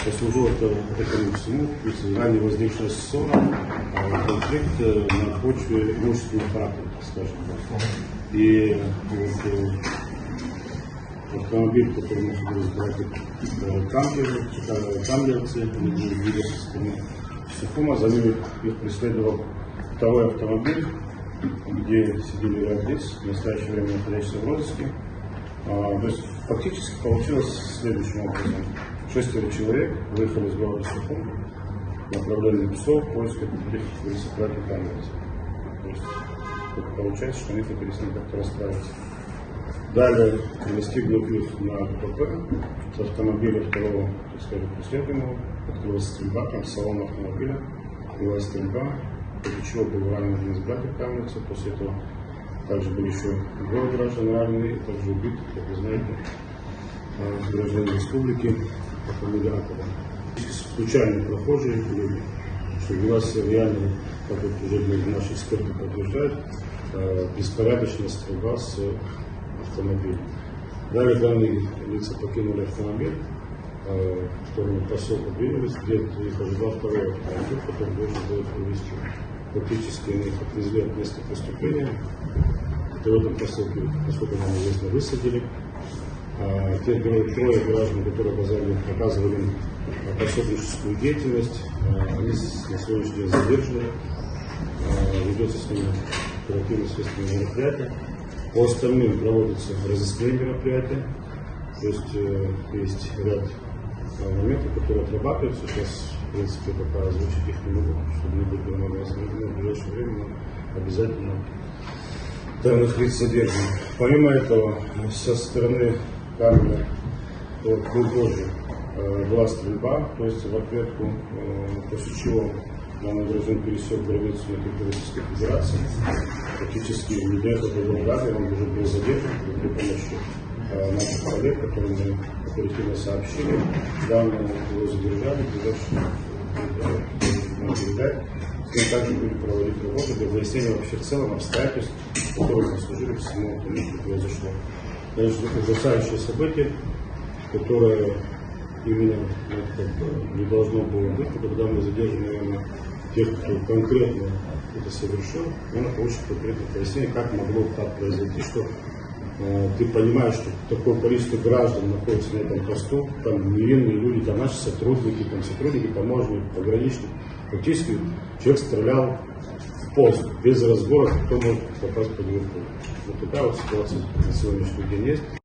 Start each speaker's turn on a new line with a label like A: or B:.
A: послужило этому всему, ранее возникшая ссора, конфликт на почве имущественного характера, скажем так. И вот, автомобиль, который мы собирались брать, камберцы, Сухума, за ними их преследовал второй автомобиль, где сидели ряд лиц, в настоящее время находящиеся в розыске. То есть фактически получилось следующим образом. 6 человек выехали из города Сухум в направлении псов в поиске таких велосипедных камер. То есть получается, что они теперь с ним как-то расправятся. Далее, достигнув их на КПП, с автомобиля второго, так сказать, преследуемого, открылась стрельба, там с салона автомобиля, была стрельба, после чего был ранен один из братьев Каменца. После этого также были еще двое граждан ранены, также убиты, как вы знаете, граждане республики по фамилии Акова. Случайные прохожие люди, что вела себя реально, как вот уже наши эксперты подтверждают, беспорядочная стрельба с автомобилем. Далее данные лица покинули автомобиль, в сторону поселка двинулись, где их ожидал второй автомобиль, который должен был привезти. Фактически они их отвезли от места преступления. В этом поселке, насколько нам известно, высадили. Те трое граждан, которые оказывали пособническую деятельность, они на сегодняшний день задержаны. Ведется с ними оперативно-следственные мероприятия. По остальным проводятся разыскные мероприятия. То есть есть ряд моментов, которые отрабатываются. Сейчас, в принципе, пока озвучить их не могу, чтобы не быть нормально остановлены. В ближайшее время обязательно данных лиц задержим. Помимо этого, со стороны Камеля позже была стрельба, то есть в ответку, после чего данный гражданин пересек границу на территории Российской Федерации. Фактически не для этого был удар, он уже был задержан при помощи наших коллег, которым мы оперативно сообщили. Данного его задержали, передать. С ним также будем проводить работу для выяснения вообще в целом обстоятельств, которые послужили к всему тому, что произошло. Конечно, это ужасающее событие, которое именно не должно было быть, и когда мы задержим, наверное, тех, кто конкретно это совершил, он получит конкретное пояснение, как могло так произойти, что ты понимаешь, что такое количество граждан находится на этом посту, там невинные люди, там наши сотрудники таможни, пограничники. Фактически человек стрелял в пост, без разбора, кто может попасть под верху. Вот такая вот ситуация на сегодняшний день есть.